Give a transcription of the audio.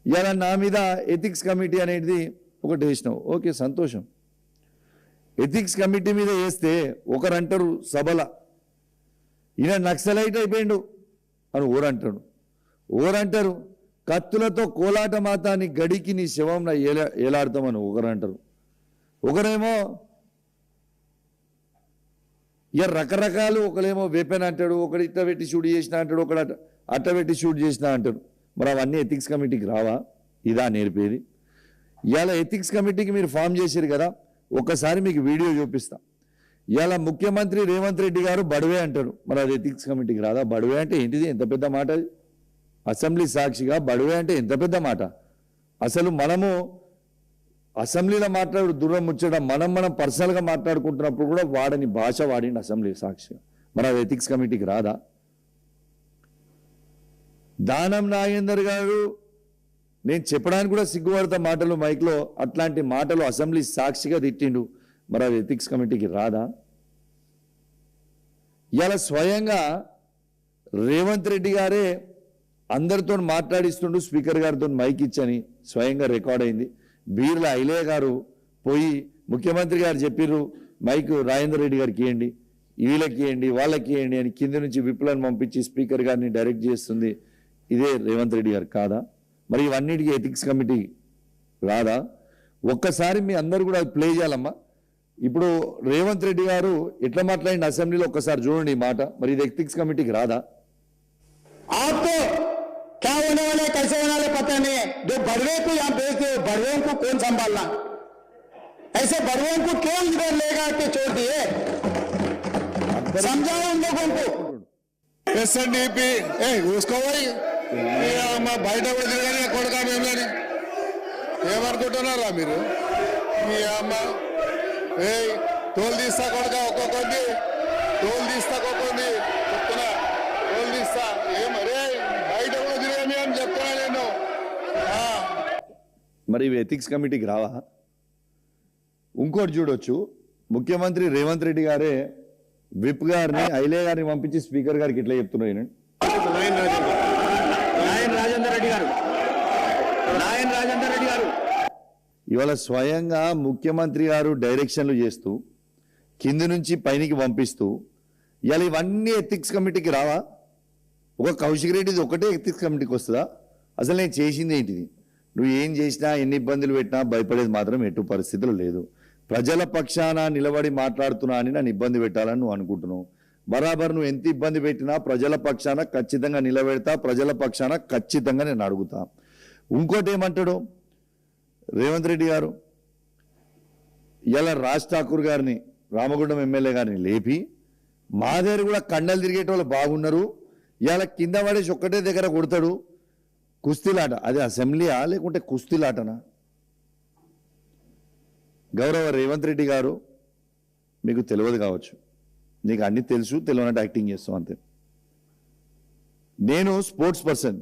ఇలా నా మీద ఎథిక్స్ కమిటీ అనేది ఒకటి వేసినావు, ఓకే సంతోషం. ఎథిక్స్ కమిటీ మీద వేస్తే ఒకరంటారు సభల ఈయన నక్సలైట్ అయిపోయిండు అని ఓరంటాడు, ఓరంటారు కత్తులతో కోలాట మాతాన్ని గడికి నీ శవం ఏలాడతామని ఒకరంటారు, ఒకరేమో ఇక రకరకాలు, ఒకరేమో వెపెన్ అంటాడు, ఒకటి ఇట్ట పెట్టి షూట్ చేసిన అంటాడు, ఒకటి అట్ట పెట్టి షూట్ చేసిన అంటాడు. మరి అవన్నీ ఎథిక్స్ కమిటీకి రావా? ఇదా నేర్పేది? ఇవాళ ఎథిక్స్ కమిటీకి మీరు ఫామ్ చేశారు కదా, ఒక్కసారి మీకు వీడియో చూపిస్తా. ఇవాళ ముఖ్యమంత్రి రేవంత్ రెడ్డి గారు బడువే అంటారు, మరి అది ఎథిక్స్ కమిటీకి రాదా? బడువే అంటే ఏంటిది? ఎంత పెద్ద మాట అది? అసెంబ్లీ సాక్షిగా బడువే అంటే ఎంత పెద్ద మాట? అసలు మనము అసెంబ్లీలో మాట్లాడు దూరం ముచ్చడం, మనం పర్సనల్గా మాట్లాడుకుంటున్నప్పుడు కూడా వాడని భాష వాడిండి అసెంబ్లీ సాక్షిగా, మరి అది ఎథిక్స్ కమిటీకి రాదా? దానం నాగేందర్ గారు నేను చెప్పడానికి కూడా సిగ్గుపడతా మాటలు మైక్లో, అట్లాంటి మాటలు అసెంబ్లీ సాక్షిగా తిట్టిండు, మరి అది ఎథిక్స్ కమిటీకి రాదా? ఇలా స్వయంగా రేవంత్ రెడ్డి గారే అందరితో మాట్లాడిస్తుండు, స్పీకర్ గారితో మైక్ ఇచ్చని స్వయంగా రికార్డ్ అయింది. బీర్ల ఐలయ్య గారు పోయి ముఖ్యమంత్రి గారు చెప్పిర్రు మైక్ రాజేందర్ రెడ్డి గారికి ఇవ్వండి, వీళ్ళకి ఇవ్వండి, వాళ్ళకి ఇవ్వండి అని కింద నుంచి విప్లను పంపించి స్పీకర్ గారిని డైరెక్ట్ చేస్తుంది ఇదే రేవంత్ రెడ్డి గారు కాదా? మరి ఇవన్నిటికీ ఎథిక్స్ కమిటీ రాదా? ఒక్కసారి మీ అందరూ కూడా ప్లే చేయాలమ్మా. ఇప్పుడు రేవంత్ రెడ్డి గారు ఎట్లా మాట్లాడిన అసెంబ్లీలో ఒక్కసారి చూడండి ఈ మాట, మరి ఇది ఎథిక్స్ కమిటీకి రాదా? आपको क्या होने वाले कैसे होने वाले पता नहीं है। जो बड़वे को यहाँ भेज दो, बड़वे को कौन संभालना? ऐसे बड़वे को क्यों इधर लेगा के छोड़ दिए? समझाओ उन लोगों को। ఎస్ఎన్డిపి చూసుకోవాలి బయట కూడా తిరగాలి కొడక మేమని ఏమనుకుంటున్నారా మీరు? మీ అమ్మ ఏ తోలు తీస్తా కొడక ఒక్కొక్కటి తోలు తీస్తా ఒక్కొక్కటి చెప్తున్నా, తోలు తీస్తా ఏమరే బయట కూడా తిరగని అని చెప్తున్నా నేను. మరి ఇవి ఎథిక్స్ కమిటీకి రావా? ఇంకోటి చూడొచ్చు, ముఖ్యమంత్రి రేవంత్ రెడ్డి గారే విప్ గారిని ఐలయ్య గారిని పంపించి స్పీకర్ గారికి ఇట్లా చెప్తున్నాయి. ఇవాళ స్వయంగా ముఖ్యమంత్రి గారు డైరెక్షన్లు చేస్తూ కింది నుంచి పైనికి పంపిస్తూ ఇవాళ ఇవన్నీ ఎథిక్స్ కమిటీకి రావా? ఒక కౌశిక్ రెడ్డిది ఒకటే ఎథిక్స్ కమిటీకి వస్తుందా? అసలు నేను చేసింది ఏంటిది? నువ్వు ఏం చేసినా ఎన్ని ఇబ్బందులు పెట్టినా భయపడేది మాత్రం ఎటు పరిస్థితులు లేదు. ప్రజల పక్షాన నిలబడి మాట్లాడుతున్నా అని నన్ను ఇబ్బంది పెట్టాలని నువ్వు అనుకుంటున్నావు. బరాబర్ నువ్వు ఎంత ఇబ్బంది పెట్టినా ప్రజల పక్షాన ఖచ్చితంగా నిలబెడతా, ప్రజల పక్షాన ఖచ్చితంగా నేను అడుగుతా. ఇంకోటి ఏమంటాడు రేవంత్ రెడ్డి గారు, ఇలా రాజ్ ఠాకూర్ గారిని రామగుండం ఎమ్మెల్యే గారిని లేపి మా దగ్గర కూడా కండలు తిరిగేటోళ్ళు బాగున్నారు, ఇలా కింద పడేసి ఒక్కటే దగ్గర కొడతాడు, కుస్తీలాట. అది అసెంబ్లీయా లేకుంటే కుస్తీలాటనా? గౌరవ రేవంత్ రెడ్డి గారు, మీకు తెలియదు కావచ్చు, నీకు అన్నీ తెలుసు, తెలియనట్టు యాక్టింగ్ చేస్తాం అంతే. నేను స్పోర్ట్స్ పర్సన్,